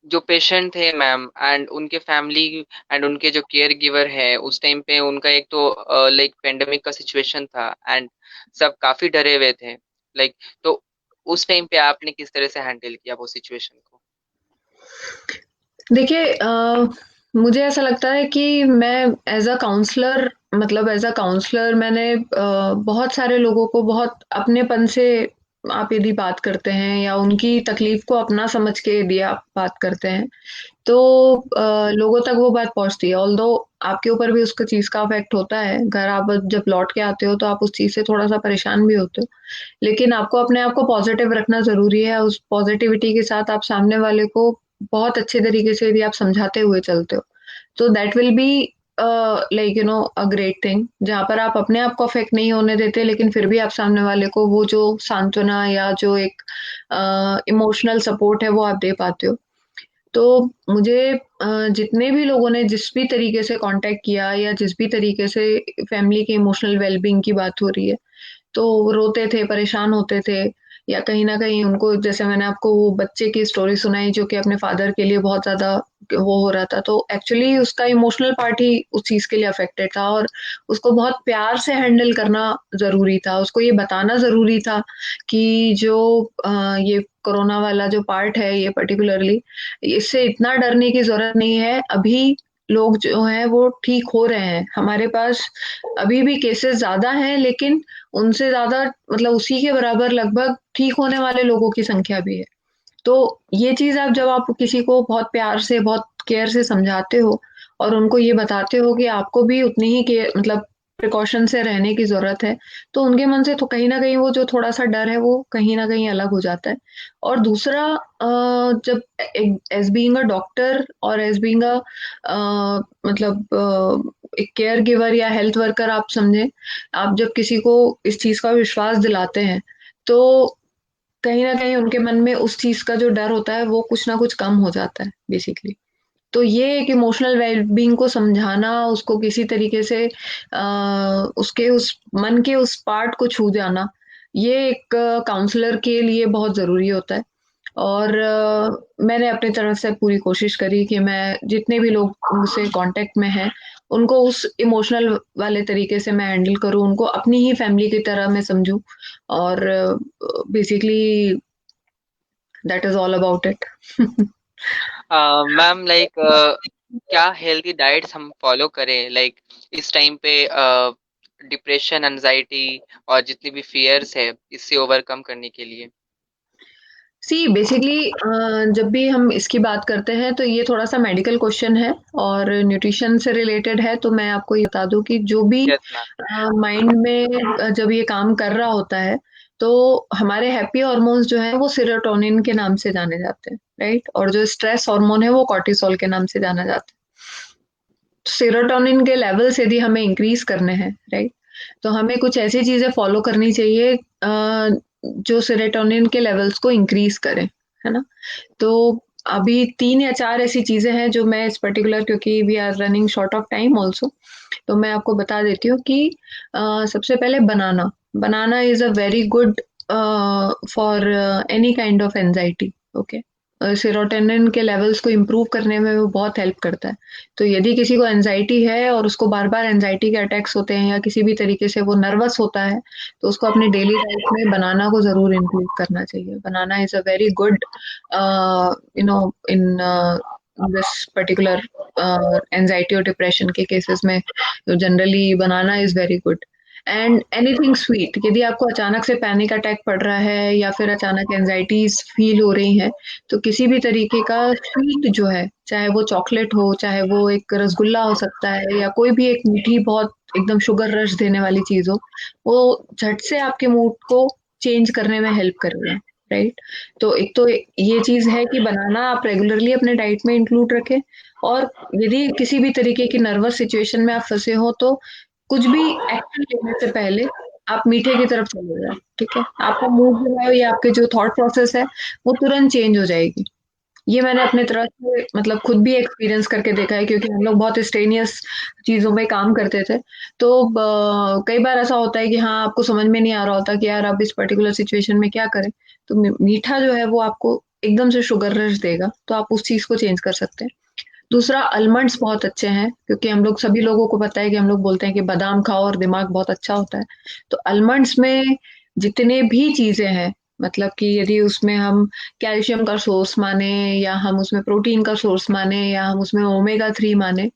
B: जो पेशेंट थे मैम एंड उनके फैमिली एंड उनके जो केयर गिवर है उस टाइम पे उनका एक तो लाइक पेंडेमिक का सिचुएशन था एंड सब काफी डरे हुए थे लाइक तो उस टाइम पे आपने किस तरह से हैंडल किया वो सिचुएशन को?
A: देखिए मुझे ऐसा लगता है कि मैं एज अ काउंसलर, मतलब एज अ काउंसलर मैंने बहुत सारे लोगों को बहुत अपनेपन से, आप यदि बात करते हैं या उनकी तकलीफ को अपना समझ के यदि आप बात करते हैं, तो लोगों तक वो बात पहुंचती है। ऑल्दो आपके ऊपर भी उसका चीज का इफेक्ट होता है, घर आप जब लौट के आते हो तो आप उस चीज से थोड़ा सा परेशान भी होते हो, लेकिन आपको अपने आप को पॉजिटिव रखना ज़रूरी है। उस पॉजिटिविटी के साथ आप सामने वाले को बहुत अच्छे तरीके से यदि आप समझाते हुए चलते हो, तो that will be like a great thing, जहाँ पर आप अपने आप को अफेक्ट नहीं होने देते, लेकिन फिर भी आप सामने वाले को वो जो सांत्वना या जो एक इमोशनल सपोर्ट है वो आप दे पाते हो। तो मुझे जितने भी लोगों ने जिस भी तरीके से कांटेक्ट किया या जिस भी तरीके से फैमिली के इमोशनल वेलबींग की बात हो रही है, तो वो रोते थे, परेशान होते थे, या कहीं न कहीं उनको, जैसे मैंने आपको वो बच्चे की स्टोरी सुनाई जो कि अपने फादर के लिए बहुत ज़्यादा वो हो रहा था, तो एक्चुअली उसका इमोशनल पार्ट ही उस चीज़ के लिए अफेक्टेड था, और उसको बहुत प्यार से हैंडल करना ज़रूरी था। उसको ये बताना ज़रूरी था कि जो ये कोरोना वाला जो पार्ट है ये पर्टिकुलरली, इससे इतना डरने की ज़रूरत नहीं है। अभी लोग जो हैं वो ठीक हो रहे हैं। हमारे पास अभी भी केसेज़ ज़्यादा हैं, लेकिन उनसे ज़्यादा, मतलब उसी के बराबर लगभग ठीक होने वाले लोगों की संख्या भी है। तो ये चीज़ जब आप किसी को बहुत प्यार से, बहुत केयर से समझाते हो और उनको ये बताते हो कि आपको भी उतनी ही केयर, मतलब प्रिकॉशन से रहने की ज़रूरत है, तो उनके मन से तो कहीं न कहीं वो जो थोड़ा-सा डर है वो कहीं न कहीं अलग हो जाता है। और दूसरा जब एज़ बीइंग अ डॉक्टर और एज़ बीइंग अ मतलब एक केयर गिवर या हेल्थ वर्कर आप समझें, आप जब किसी को इस चीज़ का विश्वास दिलाते हैं, तो कहीं न कहीं उनके मन में उस चीज़ का जो डर होता है वो कुछ ना कुछ कम हो जाता है बेसिकली। तो ये एक इमोशनल वेल-बीइंग को समझाना, उसको किसी तरीके से उसके उस मन के उस पार्ट को छू जाना, ये एक काउंसलर के लिए बहुत ज़रूरी होता है। और मैंने अपनी तरफ से पूरी कोशिश करी कि मैं जितने भी लोग मुझसे कॉन्टैक्ट में हैं, उनको उस इमोशनल वाले तरीके से मैं हैंडल करूँ, उनको अपनी ही फैमिली की तरह मैं समझूँ, और basically that is all about it.
B: Ma'am like क्या हेल्दी डाइट्स हम फॉलो करें लाइक इस टाइम पे डिप्रेशन एंजाइटी और जितनी भी फियर्स है इससे ओवरकम करने के लिए?
A: सी बेसिकली जब भी हम इसकी बात करते हैं तो ये थोड़ा-सा मेडिकल क्वेश्चन है और न्यूट्रिशन से रिलेटेड है, तो मैं आपको ये बता दूँ कि जो भी
B: यस मैम।
A: माइंड में जब ये काम कर रहा होता है, तो हमारे हैप्पी हार्मोन्स जो हैं वो सेरोटोनिन के नाम से जाने जाते हैं, राइट? और जो स्ट्रेस हार्मोन है वो कॉर्टिसोल के नाम से जाना जाता है। सेरोटोनिन के लेवल्स यदि हमें इंक्रीज़ करने हैं, राइट? तो हमें कुछ ऐसी चीजें फॉलो करनी चाहिए जो सेरोटोनिन के लेवल्स को इंक्रीज करें, है ना? तो अभी 3 या 4 ऐसी चीजें हैं जो मैं इस पर्टिकुलर, क्योंकि we are running short of time also, तो मैं आपको बता देती हूँ कि सबसे पहले banana. Banana is a very good for any kind of anxiety. Okay, serotonin के लेवल्स को इम्प्रूव करने में वो बहुत हेल्प करता है। तो यदि किसी को एंजाइटी है और उसको बार बार एंजाइटी के अटैक्स होते हैं या किसी भी तरीके से वो नर्वस होता है, तो उसको अपने डेली लाइफ में बनाना को जरूर इंक्लूड करना चाहिए। Banana is a very good in this particular anxiety और डिप्रेशन के केसेस में generally banana is very good. And anything sweet, यदि आपको अचानक से पैनिक अटैक पड़ रहा है या फिर अचानक एंजाइटीज फील हो रही हैं, तो किसी भी तरीके का स्वीट जो है, चाहे वो चॉकलेट हो, चाहे वो एक रसगुल्ला हो सकता है, या कोई भी एक मीठी बहुत एकदम शुगर रश देने वाली चीज हो, वो झट से आपके मूड को चेंज करने में हेल्प करेगा। राइट? तो एक तो ये चीज है कि बनाना आप रेगुलरली अपने डाइट में इंक्लूड रखें। और यदि किसी भी तरीके की नर्वस सिचुएशन में आप फंसे हो, तो कुछ भी एक्शन लेने से पहले आप मीठे की तरफ चले जाओ। ठीक है? आपका मूड जो है या आपके जो थॉट प्रोसेस है, वो तुरंत चेंज हो जाएगी। ये मैंने अपने तरफ से मतलब खुद भी एक्सपीरियंस करके देखा है, क्योंकि हम लोग बहुत स्ट्रेनियस चीजों में काम करते थे। तो कई बार ऐसा होता है कि हाँ, आपको समझ में नहीं आ रहा होता कि यार अब इस पर्टिकुलर सिचुएशन में क्या करें। तो मीठा जो है वो आपको एकदम से शुगर रश देगा, तो आप उस चीज को चेंज कर सकते हैं। दूसरा, आलमंड्स बहुत अच्छे हैं, क्योंकि हम लोग सभी लोगों को पता है कि हम लोग बोलते हैं कि बादाम खाओ और दिमाग बहुत अच्छा होता है। तो आलमंड्स में जितने भी चीजें हैं, मतलब कि यदि उसमें हम कैल्शियम का सोर्स माने, या हम उसमें प्रोटीन का सोर्स माने, या हम उसमें ओमेगा 3 माने,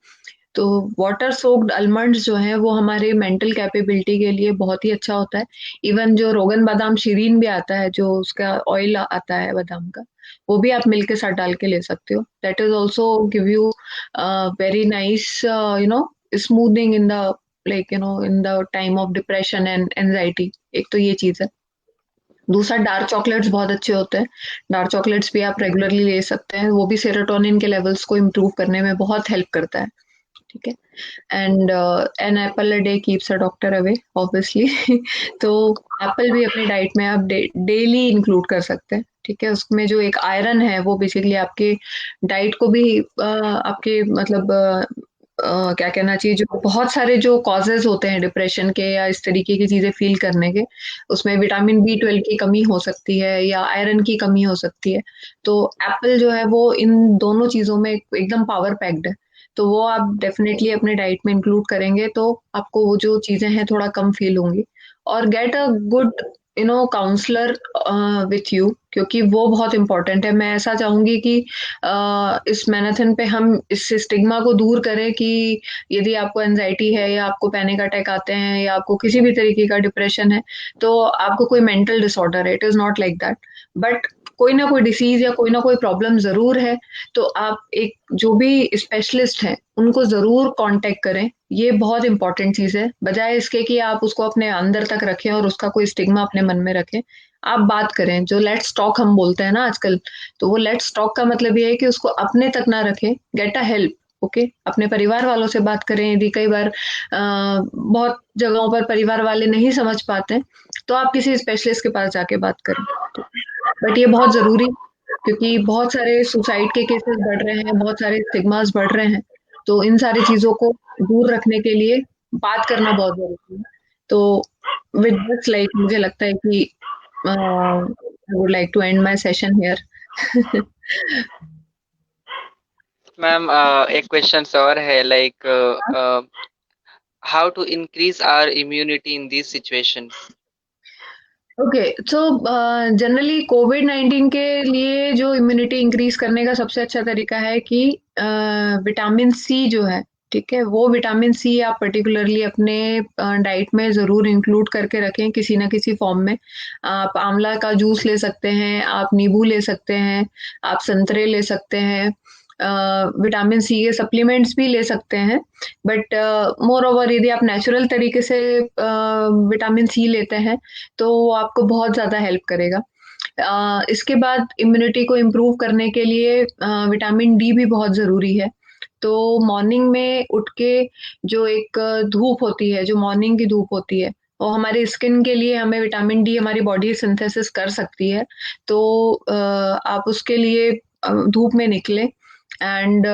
A: तो वाटर सोक्ड आलमंड्स जो हैं वो हमारे मेंटल कैपेबिलिटी के लिए बहुत ही अच्छा होता है। इवन जो रोगन बादाम शीरीन भी आता है, जो उसका ऑयल आता है बादाम का, वो भी आप मिल्क के साथ डाल के ले सकते हो। That is also give you very nice smoothing in the, like in the time of depression and anxiety. एक तो ये चीज है। दूसरा, डार्क चॉकलेट्स बहुत अच्छे होते हैं। डार्क चॉकलेट्स भी आप रेगुलरली ले सकते हैं, वो भी सेरोटोनिन के लेवल्स को इम्प्रूव करने में बहुत हेल्प करता है। ठीक है? And an apple a day keeps a doctor away, obviously. तो एप्पल भी अपनी डाइट में आप डेली इंक्लूड कर सकते हैं। ठीक है? उसमें जो एक आयरन है वो बेसिकली आपके डाइट को भी आपके मतलब क्या कहना चाहिए, जो बहुत सारे जो कॉजेज होते हैं डिप्रेशन के या इस तरीके की चीजें फील करने के, उसमें विटामिन B12 की कमी हो सकती है या आयरन की कमी हो सकती है। तो एप्पल जो है वो इन दोनों चीजों में एकदम पावर पैक्ड है। तो वो आप डेफिनेटली अपने डाइट में इंक्लूड करेंगे तो आपको वो जो चीजें हैं थोड़ा कम फील होंगी। और get a good counsellor with you, क्योंकि वो बहुत इंपॉर्टेंट है। मैं ऐसा चाहूंगी कि इस मैराथन पे हम इस स्टिग्मा को दूर करें कि यदि आपको एनजाइटी है या आपको पैनिक अटैक आते हैं या आपको किसी भी तरीके का डिप्रेशन है, तो आपको कोई मेंटल डिसऑर्डर है। It is not like that, but कोई ना कोई डिसीज या कोई ना कोई प्रॉब्लम जरूर है। तो आप एक जो भी स्पेशलिस्ट हैं उनको जरूर कांटेक्ट करें। ये बहुत इंपॉर्टेंट चीज है, बजाय इसके कि आप उसको अपने अंदर तक रखें और उसका कोई स्टिग्मा अपने मन में रखें। आप बात करें, जो लेट्स टॉक हम बोलते हैं ना आजकल, तो वो लेट्स टॉक का मतलब ये है कि उसको अपने तक ना रखें, गेट अ हेल्प। ओके? अपने परिवार वालों से बात करें। यदि कई बार बहुत जगहों पर परिवार वाले नहीं समझ पाते, तो आप किसी स्पेशलिस्ट के पास जाके बात करें। बट ये बहुत जरूरी, क्योंकि बहुत सारे सुसाइड के केसेस बढ़ रहे हैं, बहुत सारे स्टिग्मास बढ़ रहे हैं। तो इन सारी चीजों को दूर रखने के लिए बात करना बहुत जरूरी है। तो विद दिस, लाइक मुझे लगता है कि I would like to end my session here.
B: Ma'am एक क्वेश्चन और है like how to increase our immunity in this situations.
A: Okay, so generally कोविड-19 के लिए जो इम्यूनिटी इंक्रीज करने का सबसे अच्छा तरीका है कि विटामिन सी जो है, ठीक है, वो विटामिन सी आप पर्टिकुलरली अपने डाइट में जरूर इंक्लूड करके रखें किसी ना किसी फॉर्म में। आप आंवला का जूस ले सकते हैं, आप नींबू ले सकते हैं, आप संतरे ले सकते हैं, विटामिन सी के सप्लीमेंट्स भी ले सकते हैं। बट मोर ओवर, यदि आप नेचुरल तरीके से विटामिन सी लेते हैं, तो वो आपको बहुत ज़्यादा हेल्प करेगा। इसके बाद इम्यूनिटी को इम्प्रूव करने के लिए विटामिन डी भी बहुत ज़रूरी है। तो मॉर्निंग में उठ के जो एक धूप होती है, जो मॉर्निंग की धूप होती है, वो हमारी स्किन के लिए, हमें विटामिन डी हमारी बॉडी सिंथेसिस कर सकती है। तो आप उसके लिए धूप में निकलें एंड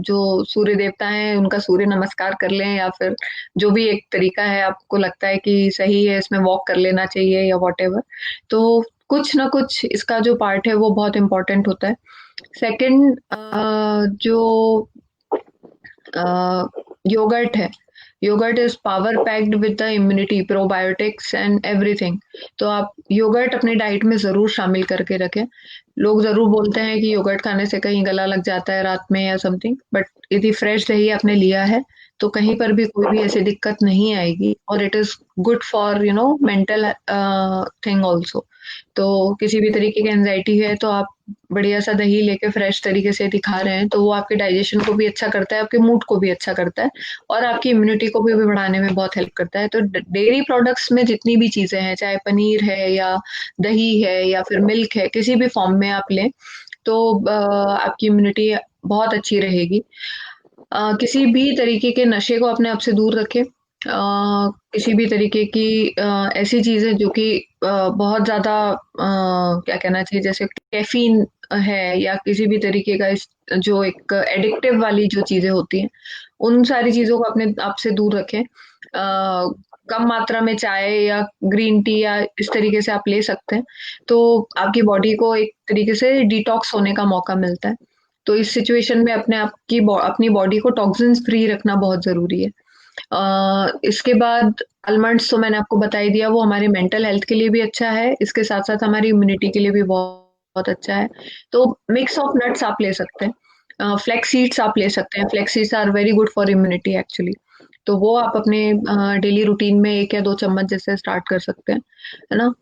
A: जो सूर्य देवता हैं उनका सूर्य नमस्कार कर लें, या फिर जो भी एक तरीका है आपको लगता है कि सही है, इसमें वॉक कर लेना चाहिए या वॉटेवर। तो कुछ ना कुछ इसका जो पार्ट है वो बहुत इम्पोर्टेंट होता है। सेकंड, जो योगर्ट है, yogurt is power packed with the immunity, probiotics and everything. तो आप योगर्ट अपनी डाइट में जरूर शामिल करके रखें। लोग जरूर बोलते हैं कि योगर्ट खाने से कहीं गला लग जाता है रात में या समथिंग, बट यदि फ्रेश दही आपने लिया है तो कहीं पर भी कोई भी ऐसी दिक्कत नहीं आएगी, और it is good for mental thing also. तो किसी भी तरीके की एंजाइटी है तो आप बढ़िया सा दही लेके फ्रेश तरीके से दिखा रहे हैं, तो वो आपके डाइजेशन को भी अच्छा करता है, आपके मूड को भी अच्छा करता है, और आपकी इम्यूनिटी को भी बढ़ाने में बहुत हेल्प करता है। तो डेयरी प्रोडक्ट्स में जितनी भी चीजें हैं, चाहे पनीर है या दही है या फिर मिल्क है, किसी भी फॉर्म में आप लें तो आपकी इम्यूनिटी बहुत अच्छी रहेगी। किसी भी तरीके के नशे को अपने आप से दूर रखें। किसी भी तरीके की ऐसी चीजें जो कि बहुत ज्यादा क्या कहना चाहिए, जैसे कैफीन है या किसी भी तरीके का जो एक एडिक्टिव वाली जो चीजें होती हैं, उन सारी चीजों को अपने आप से दूर रखें। कम मात्रा में चाय या ग्रीन टी या इस तरीके से आप ले सकते हैं, तो आपकी बॉडी को एक तरीके से डिटॉक्स होने का मौका मिलता है। तो इस सिचुएशन में अपनी बॉडी को टॉक्सिन्स फ्री रखना बहुत ज़रूरी है। इसके बाद आलमंड्स तो मैंने आपको बता ही दिया, वो हमारे मेंटल हेल्थ के लिए भी अच्छा है, इसके साथ-साथ हमारी इम्यूनिटी के लिए भी बहुत अच्छा है। तो मिक्स ऑफ नट्स आप ले सकते हैं। फ्लैक्स सीड्स आप ले सकते हैं, flax seeds are very good for immunity actually. तो वो आप अपने डेली रूटीन में 1 या 2 चम्मच जैसे स्टार्ट कर सकते हैं, है ना?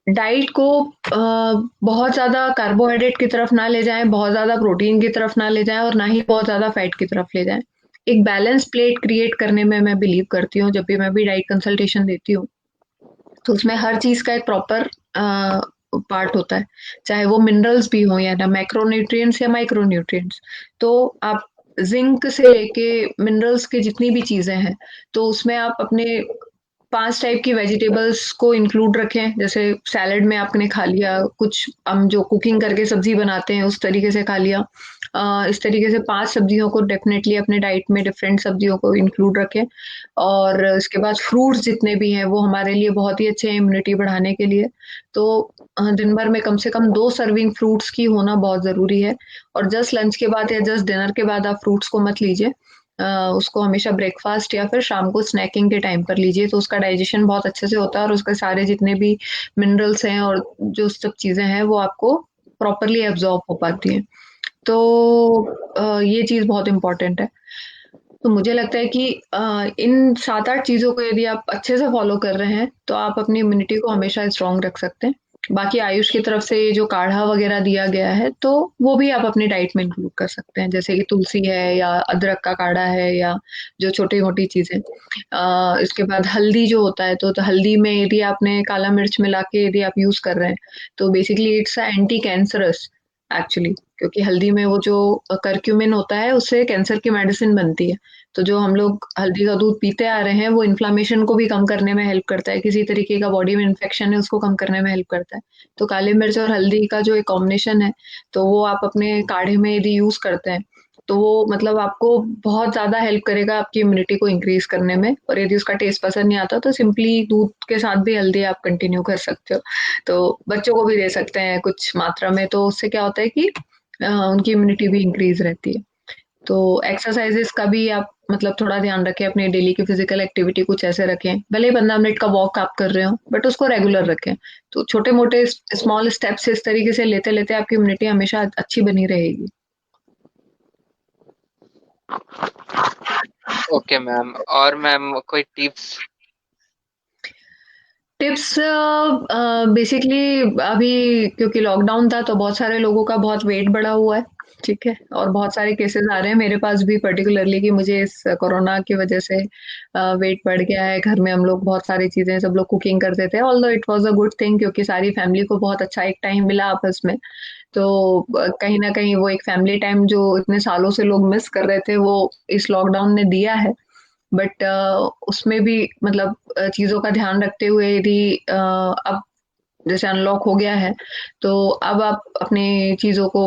A: डाइट को बहुत ज़्यादा कार्बोहाइड्रेट की तरफ ना ले जाएँ, बहुत ज़्यादा प्रोटीन की तरफ ना ले जाएँ और ना ही बहुत ज़्यादा फैट की तरफ ले जाएँ। एक बैलेंस प्लेट क्रिएट करने में मैं बिलीव करती हूँ, जब भी मैं भी डाइट कंसल्टेशन देती हूँ। तो उसमें हर चीज़ का एक प्रॉपर पार्ट होता है, चाहे वो मिनरल्स भी हों या ना मैक्रोन्यूट्रिएंट्स या माइक्रोन्यूट्रिएंट्स। तो आप ज़िंक से लेके मिनरल्स की जितनी भी चीज़ें हैं, तो उसमें आप अपने 5 टाइप की वेजिटेबल्स को इंक्लूड रखें। जैसे सैलेड में आपने खा लिया, कुछ हम जो कुकिंग करके सब्ज़ी बनाते हैं उस तरीके से खा लिया। इस तरीके से 5 सब्जियों को डेफ़िनेटली अपने डाइट में डिफरेंट सब्जियों को इंक्लूड रखें। और इसके बाद फ्रूट्स जितने भी हैं वो हमारे लिए बहुत ही अच्छे हैं इम्यूनिटी बढ़ाने के लिए। तो दिन भर में कम से कम 2 सर्विंग फ्रूट्स की होना बहुत ज़रूरी है, और जस्ट लंच के बाद या जस्ट डिनर के बाद आप फ्रूट्स को मत लीजिए। उसको हमेशा ब्रेकफास्ट या फिर शाम को स्नैकिंग के टाइम पर लीजिए, तो उसका डाइजेशन बहुत अच्छे से होता है और उसके सारे जितने भी मिनरल्स हैं और जो सब चीज़ें हैं वो आपको प्रॉपरली एब्ज़ॉर्ब हो पाती हैं। तो ये चीज़ बहुत इम्पोर्टेंट है। तो मुझे लगता है कि इन 7-8 चीज़ों को यदि आप अच्छे से फ़ॉलो कर रहे हैं, तो आप अपनी इम्यूनिटी को हमेशा स्ट्रॉन्ग रख सकते हैं। बाकी आयुष की तरफ से ये जो काढ़ा वग़ैरह दिया गया है, तो वो भी आप अपनी डाइट में इंक्लूड कर सकते हैं। जैसे कि तुलसी है या अदरक का काढ़ा है या जो छोटी-मोटी चीज़ें। इसके बाद हल्दी जो होता है, तो हल्दी में यदि आपने काला मिर्च मिला के यदि आप यूज़ कर रहे हैं, तो basically it's a anti cancerous actually, क्योंकि हल्दी में वो जो करक्यूमिन होता है, उससे कैंसर की मेडिसिन बनती है। तो जो हम लोग हल्दी का दूध पीते आ रहे हैं, वो इन्फ्लेमेशन को भी कम करने में हेल्प करता है, किसी तरीके का बॉडी में इन्फेक्शन है उसको कम करने में हेल्प करता है। तो काली मिर्च और हल्दी का जो एक कॉम्बिनेशन है, तो वो आप अपने काढ़े में यदि यूज़ करते हैं, तो वो मतलब आपको बहुत ज़्यादा हेल्प करेगा आपकी इम्यूनिटी को इंक्रीज़ करने में। और यदि उसका टेस्ट पसंद नहीं आता, तो सिंपली दूध के साथ भी हल्दी आप कंटिन्यू कर सकते हो। तो बच्चों को भी दे सकते हैं कुछ मात्रा में, तो उससे क्या होता है कि उनकी इम्यूनिटी भी इंक्रीज़ रहती है। तो एक्सरसाइजेस का भी आप मतलब थोड़ा ध्यान रखें, अपनी डेली की फिजिकल एक्टिविटी कुछ ऐसे रखें, भले ही 15 मिनट का वॉक आप कर रहे हो बट उसको रेगुलर रखें। तो छोटे मोटे स्मॉल स्टेप्स इस तरीके से लेते लेते आपकी इम्यूनिटी हमेशा अच्छी बनी रहेगी।
B: ओके मैम, और मैम कोई टिप्स?
A: टिप्स बेसिकली अभी क्योंकि लॉकडाउन था तो बहुत सारे लोगों का बहुत वेट बढ़ा हुआ है, ठीक है, और बहुत सारे केसेस आ रहे हैं मेरे पास भी पर्टिकुलरली कि मुझे इस कोरोना की वजह से वेट बढ़ गया है। घर में हम लोग बहुत सारी चीजें सब लोग कुकिंग करते थे, although it was a good thing क्योंकि सारी फैमिली को बहुत अच्छा एक टाइम मिला आपस में। तो कहीं ना कहीं वो एक फैमिली टाइम जो इतने सालों से लोग मिस कर रहे थे वो इस लॉकडाउन ने दिया है। बट उसमें भी मतलब चीज़ों का ध्यान रखते हुए यदि अब जैसे अनलॉक हो गया है, तो अब आप अपनी चीज़ों को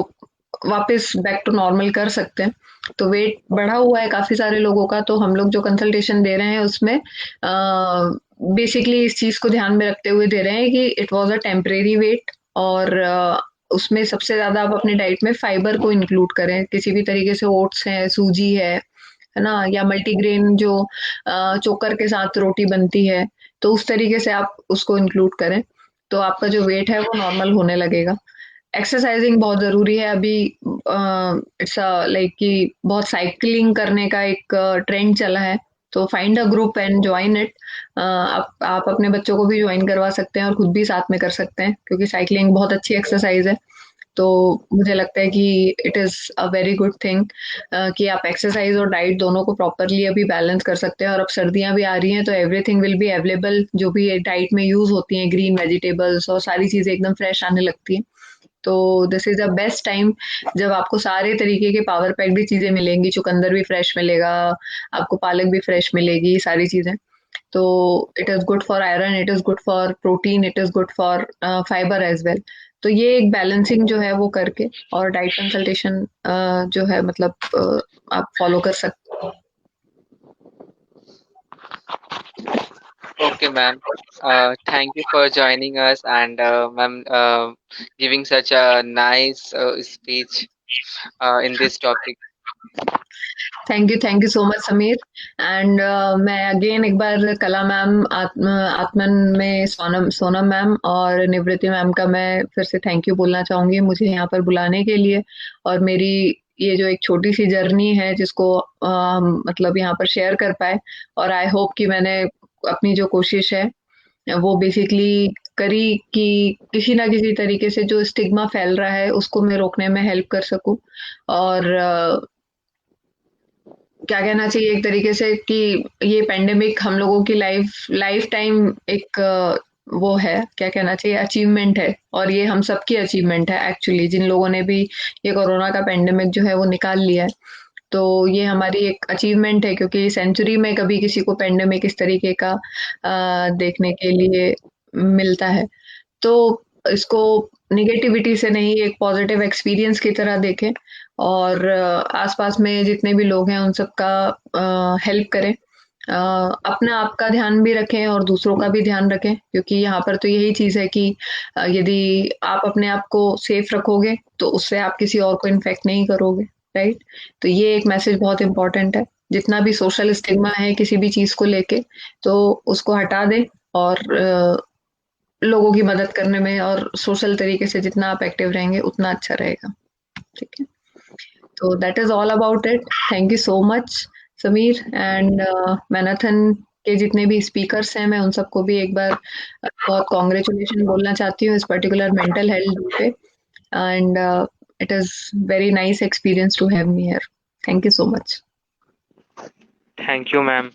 A: वापस बैक टू नॉर्मल कर सकते हैं। तो वेट बढ़ा हुआ है काफ़ी सारे लोगों का, तो हम लोग जो कंसल्टेशन दे रहे हैं उसमें बेसिकली इस चीज़ को ध्यान में रखते हुए दे रहे हैं कि it was a temporary wait, और उसमें सबसे ज़्यादा आप अपनी डाइट में फाइबर को इंक्लूड करें। किसी भी तरीके से ओट्स है, सूजी है ना? या मल्टीग्रेन जो चोकर के साथ रोटी बनती है, तो उस तरीके से आप उसको इंक्लूड करें, तो आपका जो वेट है वो नॉर्मल होने लगेगा। एक्सरसाइजिंग बहुत ज़रूरी है अभी। इट्स लाइक कि बहुत साइकिलिंग करने का एक ट्रेंड चला है, तो find a group and join it. आप अपने बच्चों को भी ज्वाइन करवा सकते हैं और खुद भी साथ में कर सकते हैं क्योंकि साइकिलिंग बहुत अच्छी एक्सरसाइज है। तो मुझे लगता है कि it is a very good thing कि आप एक्सरसाइज और डाइट दोनों को प्रॉपरली अभी बैलेंस कर सकते हैं। और अब सर्दियां भी आ रही हैं तो एवरीथिंग विल बी अवेलेबल, जो भी डाइट में यूज होती हैं, ग्रीन वेजिटेबल्स और सारी चीजें एकदम फ्रेश आने लगती हैं। तो this is the best time जब आपको सारे तरीके के पावर पैक्ड चीजें मिलेंगी। चुकंदर भी फ्रेश मिलेगा, आपको पालक भी फ्रेश मिलेगी, सारी चीजें। तो it is good for iron, it is good for protein, it is good for fibre as well. तो ये एक बैलेंसिंग जो है वो करके और डाइट कंसल्टेशन जो है मतलब आप फॉलो कर सकते
B: Okay, ma'am. Thank you for joining us and ma'am giving such a nice speech in this topic.
A: हैं। Thank you so much Sameer. And मैं अगेन एक बार कला मैम, आत्मन में सोनम सोनम मैम और निवृत्ति मैम का मैं फिर से थैंक यू बोलना चाहूंगी मुझे यहाँ पर बुलाने के लिए। और मेरी ये जो एक छोटी सी जर्नी है जिसको मतलब यहाँ पर शेयर कर पाए, और आई होप कि मैंने अपनी जो कोशिश है वो बेसिकली करी कि किसी ना किसी तरीके से जो स्टिग्मा फैल रहा है उसको मैं रोकने में हेल्प कर सकूं। और क्या कहना चाहिए एक तरीके से कि ये पेंडेमिक हम लोगों की लाइफ लाइफ टाइम एक वो है, क्या कहना चाहिए, अचीवमेंट है। और ये हम सबकी अचीवमेंट है एक्चुअली, जिन लोगों ने भी ये कोरोना का पेंडेमिक जो है वो निकाल लिया है। तो ये हमारी एक अचीवमेंट है क्योंकि सेंचुरी में कभी किसी को पेंडेमिक इस तरीके का देखने के लिए मिलता है। तो इसको निगेटिविटी से नहीं, एक पॉजिटिव एक्सपीरियंस की तरह देखें, और आसपास में जितने भी लोग हैं उन सबका हेल्प करें। अपना आपका ध्यान भी रखें और दूसरों का भी ध्यान रखें क्योंकि यहाँ पर तो यही चीज़ है कि यदि आप अपने आप को सेफ रखोगे तो उससे आप किसी और को इन्फेक्ट नहीं करोगे, राइट? तो ये एक मैसेज बहुत इंपॉर्टेंट है। जितना भी सोशल स्टिग्मा है किसी भी चीज़ को लेके, तो उसको हटा दें और लोगों की मदद करने में और सोशल तरीके से जितना आप एक्टिव रहेंगे उतना अच्छा रहेगा, ठीक है? तो that is all about it. Thank you so much Sameer and marathon के जितने भी स्पीकर्स हैं मैं उन सबको भी एक बार बहुत कॉन्ग्रेचुलेशन बोलना चाहती हूँ इस पर्टिकुलर मेंटल हेल्थ डे पे। And it is very nice experience to have me here. Thank you so much.
B: Thank you, ma'am.